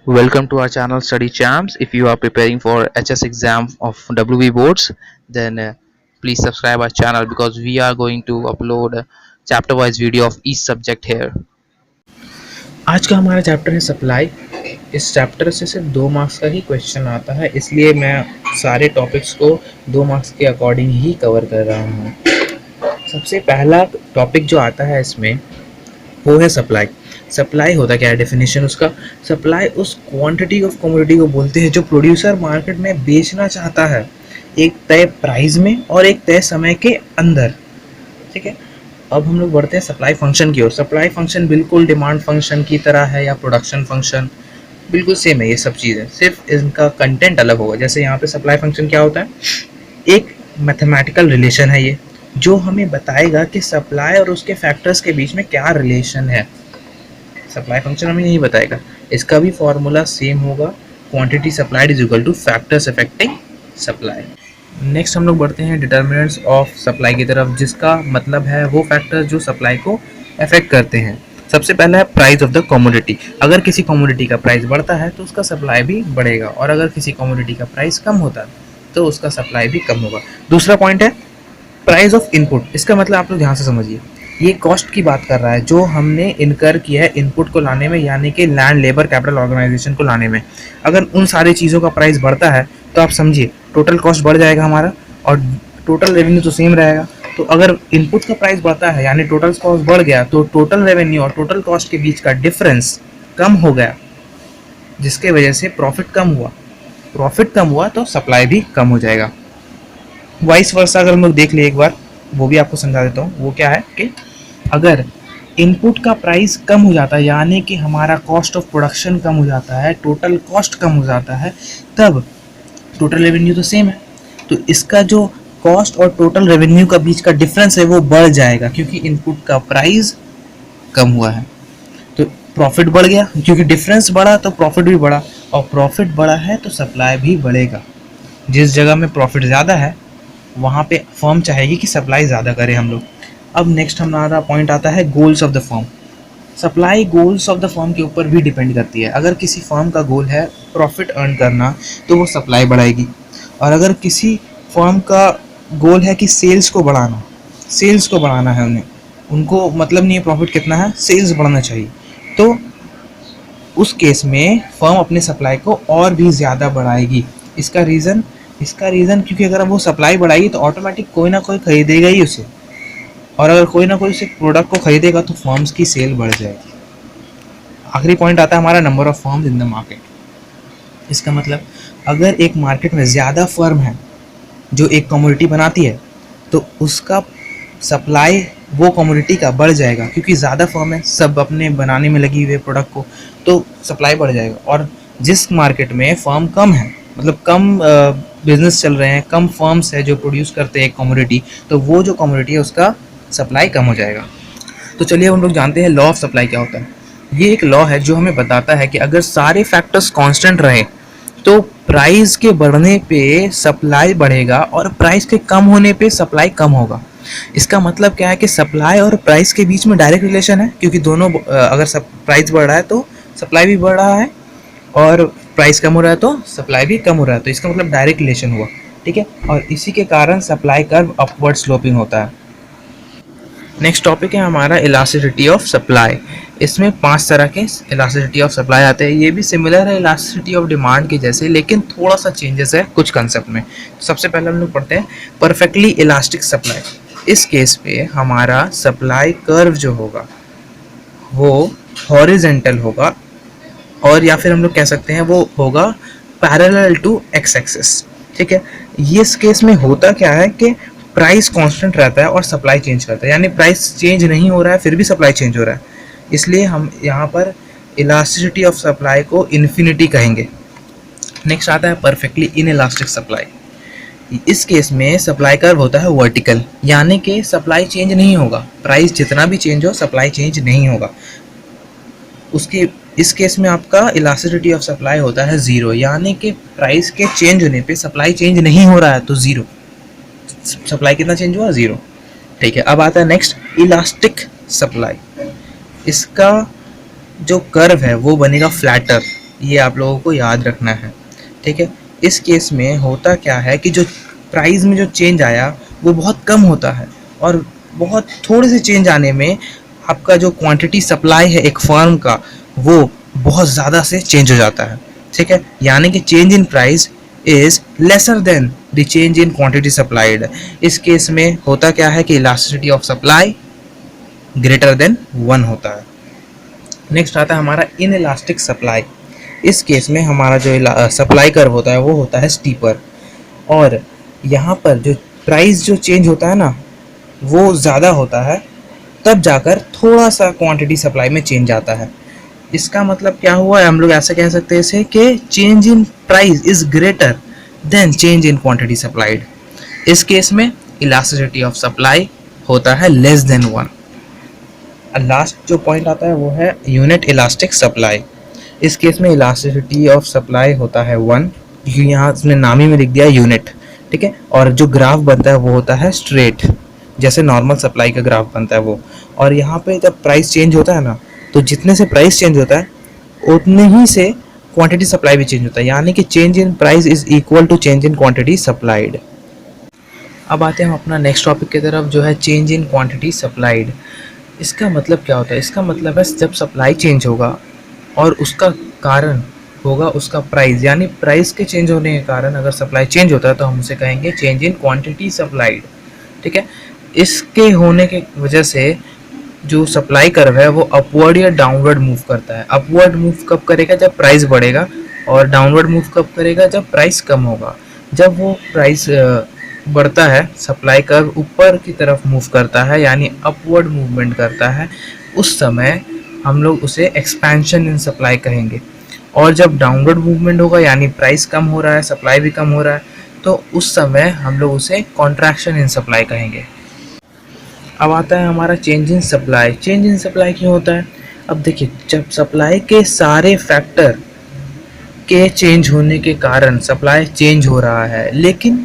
Welcome to our channel Study Champs. If you are preparing for HS exam of WB boards, then please subscribe our channel because we are going to upload chapter wise video of each subject here. आज का हमारा chapter है supply. इस chapter से सिर्फ 2 marks का ही question आता है, इसलिए मैं सारे टॉपिक्स को 2 मार्क्स के अकॉर्डिंग ही कवर कर रहा हूँ। सबसे पहला टॉपिक जो आता है इसमें वो है सप्लाई। सप्लाई होता क्या है, डेफिनेशन उसका। सप्लाई उस क्वांटिटी ऑफ कमोडिटी को बोलते हैं जो प्रोड्यूसर मार्केट में बेचना चाहता है एक तय प्राइस में और एक तय समय के अंदर। ठीक है, अब हम लोग बढ़ते हैं सप्लाई फंक्शन की ओर। सप्लाई फंक्शन बिल्कुल डिमांड फंक्शन की तरह है या प्रोडक्शन फंक्शन, बिल्कुल सेम है ये सब चीज़ें, सिर्फ इनका कंटेंट अलग होगा। जैसे यहाँ पे सप्लाई फंक्शन क्या होता है, एक मैथमेटिकल रिलेशन है ये जो हमें बताएगा कि सप्लाई और उसके फैक्टर्स के बीच में क्या रिलेशन है। सप्लाई फंक्शन हमें यही बताएगा। इसका भी फॉर्मूला सेम होगा, quantity supplied is equal two factors affecting supply. Next हम लोग बढ़ते हैं डिटर्मिनेंट्स ऑफ सप्लाई की तरफ, जिसका मतलब है वो फैक्टर्स जो सप्लाई को अफेक्ट करते हैं। सबसे पहला है प्राइस ऑफ द कमोडिटी। अगर किसी कमोडिटी का प्राइस बढ़ता है तो उसका सप्लाई भी बढ़ेगा, और अगर किसी कमोडिटी का प्राइस कम होता है तो उसका सप्लाई भी कम होगा। दूसरा पॉइंट है प्राइस ऑफ इनपुट। इसका मतलब आप लोग ध्यान से समझिए, ये कॉस्ट की बात कर रहा है जो हमने इनकर किया है इनपुट को लाने में, यानी कि लैंड लेबर कैपिटल ऑर्गेनाइजेशन को लाने में। अगर उन सारी चीज़ों का प्राइस बढ़ता है तो आप समझिए टोटल कॉस्ट बढ़ जाएगा हमारा, और टोटल रेवेन्यू तो सेम रहेगा। तो अगर इनपुट का प्राइस बढ़ता है यानी टोटल कॉस्ट बढ़ गया, तो टोटल रेवेन्यू और टोटल कॉस्ट के बीच का डिफरेंस कम हो गया, जिसके वजह से प्रॉफिट कम हुआ। प्रॉफिट कम हुआ तो सप्लाई भी कम हो जाएगा। वाइस वर्सा अगर हम लोग देख लिए एक बार, वो भी आपको समझा देता हूँ। वो क्या है कि अगर इनपुट का प्राइस कम हो जाता है यानी कि हमारा कॉस्ट ऑफ प्रोडक्शन कम हो जाता है, टोटल कॉस्ट कम हो जाता है, तब टोटल रेवेन्यू तो सेम है, तो इसका जो कॉस्ट और टोटल रेवेन्यू का बीच का डिफरेंस है वो बढ़ जाएगा, क्योंकि इनपुट का प्राइस कम हुआ है तो प्रॉफिट बढ़ गया। क्योंकि डिफरेंस बढ़ा तो प्रॉफिट भी बढ़ा, और प्रॉफिट बढ़ा है तो सप्लाई भी बढ़ेगा। जिस जगह में प्रॉफिट ज़्यादा है वहाँ पे फर्म चाहेगी कि सप्लाई ज़्यादा करें हम लोग। अब नेक्स्ट हमारा पॉइंट आता है goals of the firm. Supply goals of the firm के ऊपर भी डिपेंड करती है। अगर किसी फर्म का गोल है प्रॉफिट अर्न करना तो वो सप्लाई बढ़ाएगी, और अगर किसी फर्म का गोल है कि सेल्स को बढ़ाना है उनको मतलब नहीं है प्रॉफिट कितना है, सेल्स बढ़ना चाहिए, तो उस केस में फर्म अपने सप्लाई को और भी ज़्यादा बढ़ाएगी। इसका रीज़न क्योंकि अगर वो सप्लाई बढ़ाएगी तो ऑटोमेटिक कोई ना कोई खरीदेगा ही उसे, और अगर कोई ना कोई उसे प्रोडक्ट को खरीदेगा तो फर्म्स की सेल बढ़ जाएगी। आखिरी पॉइंट आता है हमारा number of firms in the market. इसका मतलब अगर एक मार्केट में ज़्यादा फर्म है जो एक कमोडिटी बनाती है तो उसका सप्लाई वो कमोडिटी का बढ़ जाएगा, क्योंकि ज़्यादा फर्म है, सब अपने बनाने में लगी हुई है प्रोडक्ट को, तो सप्लाई बढ़ जाएगा। और जिस मार्केट में फर्म कम है, मतलब कम बिजनेस चल रहे हैं, कम फर्म्स है जो प्रोड्यूस करते हैं एक कमोडिटी, तो वो जो कमोडिटी है उसका सप्लाई कम हो जाएगा। तो चलिए हम लोग जानते हैं लॉ ऑफ सप्लाई क्या होता है। ये एक लॉ है जो हमें बताता है कि अगर सारे फैक्टर्स कांस्टेंट रहे तो प्राइस के बढ़ने पे सप्लाई बढ़ेगा और प्राइस के कम होने पे सप्लाई कम होगा। इसका मतलब क्या है कि सप्लाई और प्राइस के बीच में डायरेक्ट रिलेशन है, क्योंकि दोनों अगर प्राइस बढ़ रहा है तो सप्लाई भी बढ़ रहा है, और प्राइस कम हो रहा है तो सप्लाई भी कम हो रहा है, तो इसका मतलब डायरेक्ट रिलेशन हुआ। ठीक है, और इसी के कारण सप्लाई कर्व अपवर्ड स्लोपिंग होता है। नेक्स्ट टॉपिक है हमारा इलास्टिसिटी ऑफ सप्लाई। इसमें 5 तरह के इलास्टिसिटी ऑफ सप्लाई आते हैं। ये भी सिमिलर है इलास्टिसिटी ऑफ डिमांड के जैसे, लेकिन थोड़ा सा चेंजेस है कुछ कंसेप्ट में। सबसे पहले हम लोग पढ़ते हैं परफेक्टली इलास्टिक सप्लाई। इस केस पे हमारा सप्लाई कर्व जो होगा वो हॉरिजेंटल होगा, और या फिर हम लोग कह सकते हैं वो होगा पैरेलल टू एक्स एक्सिस। ठीक है, ये इस केस में होता क्या है कि प्राइस कांस्टेंट रहता है और सप्लाई चेंज करता है, यानी प्राइस चेंज नहीं हो रहा है फिर भी सप्लाई चेंज हो रहा है, इसलिए हम यहाँ पर इलास्टिसिटी ऑफ सप्लाई को इन्फिनिटी कहेंगे। नेक्स्ट आता है परफेक्टली इनइलास्टिक सप्लाई। इस केस में सप्लाई कर्व होता है वर्टिकल, यानी कि सप्लाई चेंज नहीं होगा, प्राइस जितना भी चेंज हो सप्लाई चेंज नहीं होगा। उसके इस केस में आपका इलास्टिसिटी ऑफ सप्लाई होता है ज़ीरो, यानी कि प्राइस के चेंज होने पे सप्लाई चेंज नहीं हो रहा है तो ज़ीरो। सप्लाई कितना चेंज हुआ, ज़ीरो। ठीक है, अब आता है नेक्स्ट इलास्टिक सप्लाई। इसका जो कर्व है वो बनेगा फ्लैटर, ये आप लोगों को याद रखना है, ठीक है। इस केस में होता क्या है कि जो प्राइस में जो चेंज आया वो बहुत कम होता है, और बहुत थोड़े से चेंज आने में आपका जो क्वांटिटी सप्लाई है एक फर्म का वो बहुत ज़्यादा से चेंज हो जाता है, ठीक है। यानी कि change in price is lesser than the change in quantity supplied. इस केस में होता क्या है कि elasticity of supply greater than 1 होता है। नेक्स्ट आता है हमारा इन इलास्टिक सप्लाई। इस केस में हमारा जो सप्लाई कर्व होता है वो होता है स्टीपर, और यहाँ पर जो प्राइस जो चेंज होता है ना वो ज़्यादा होता है, तब जाकर थोड़ा सा क्वांटिटी सप्लाई में चेंज आता है। इसका मतलब क्या हुआ, हम लोग ऐसा कह सकते हैं इसे कि change in price is greater than change in quantity supplied. इस केस में इलास्टिसिटी ऑफ सप्लाई होता है लेस देन 1। लास्ट जो पॉइंट आता है वो है यूनिट इलास्टिक सप्लाई। इस केस में इलास्टिसिटी ऑफ सप्लाई होता है 1, क्योंकि यहाँ इसने नाम ही में लिख दिया यूनिट, ठीक है। और जो ग्राफ बनता है वो होता है स्ट्रेट, जैसे नॉर्मल सप्लाई का ग्राफ बनता है वो। और यहाँ पे जब प्राइस चेंज होता है ना, तो जितने से प्राइस चेंज होता है उतने ही से क्वांटिटी सप्लाई भी चेंज होता है, यानी कि change in price is equal to change in quantity supplied. अब आते हैं हम अपना नेक्स्ट टॉपिक की तरफ, जो है चेंज इन क्वांटिटी सप्लाइड। इसका मतलब क्या होता है, इसका मतलब है जब सप्लाई चेंज होगा और उसका कारण होगा उसका प्राइस, यानी प्राइस के चेंज होने के कारण अगर सप्लाई चेंज होता है तो हम उसे कहेंगे चेंज इन क्वांटिटी सप्लाइड, ठीक है। इसके होने के वजह से जो सप्लाई कर्व है वो अपवर्ड या डाउनवर्ड मूव करता है। अपवर्ड मूव कब करेगा, जब प्राइस बढ़ेगा, और डाउनवर्ड मूव कब करेगा, जब प्राइस कम होगा। जब वो प्राइस बढ़ता है, सप्लाई कर्व ऊपर की तरफ मूव करता है यानी अपवर्ड मूवमेंट करता है, उस समय हम लोग उसे एक्सपेंशन इन सप्लाई कहेंगे। और जब डाउनवर्ड मूवमेंट होगा यानी प्राइस कम हो रहा है, सप्लाई भी कम हो रहा है, तो उस समय हम लोग उसे कॉन्ट्रैक्शन इन सप्लाई कहेंगे। अब आता है हमारा change in supply. Change in supply क्यों होता है, अब देखिए जब सप्लाई के सारे फैक्टर के चेंज होने के कारण सप्लाई चेंज हो रहा है, लेकिन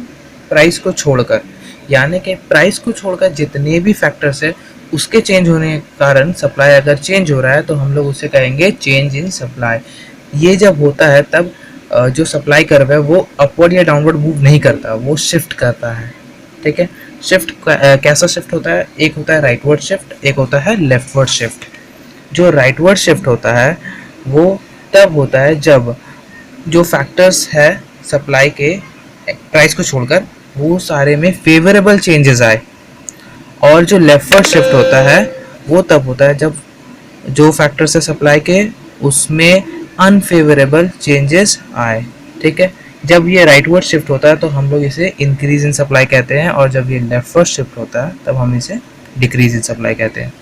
प्राइस को छोड़कर, यानी कि प्राइस को छोड़कर जितने भी फैक्टर्स है उसके चेंज होने के कारण सप्लाई अगर चेंज हो रहा है तो हम लोग उसे कहेंगे चेंज इन सप्लाई। ये जब होता है तब जो सप्लाई कर्व है वो अपवर्ड या डाउनवर्ड मूव नहीं करता, वो शिफ्ट करता है, ठीक है। शिफ्ट कैसा शिफ्ट होता है, एक होता है राइटवर्ड शिफ्ट, एक होता है लेफ्टवर्ड शिफ्ट। जो राइटवर्ड शिफ्ट होता है वो तब होता है जब जो फैक्टर्स है सप्लाई के प्राइस को छोड़कर वो सारे में फेवरेबल चेंजेस आए, और जो लेफ्टवर्ड शिफ्ट होता है वो तब होता है जब जो फैक्टर्स है सप्लाई के उसमें अनफेवरेबल चेंजेस आए, ठीक है। जब ये राइटवर्ड शिफ्ट होता है तो हम लोग इसे इंक्रीज इन सप्लाई कहते हैं, और जब ये लेफ्टवर्ड शिफ्ट होता है तब हम इसे डिक्रीज इन सप्लाई कहते हैं।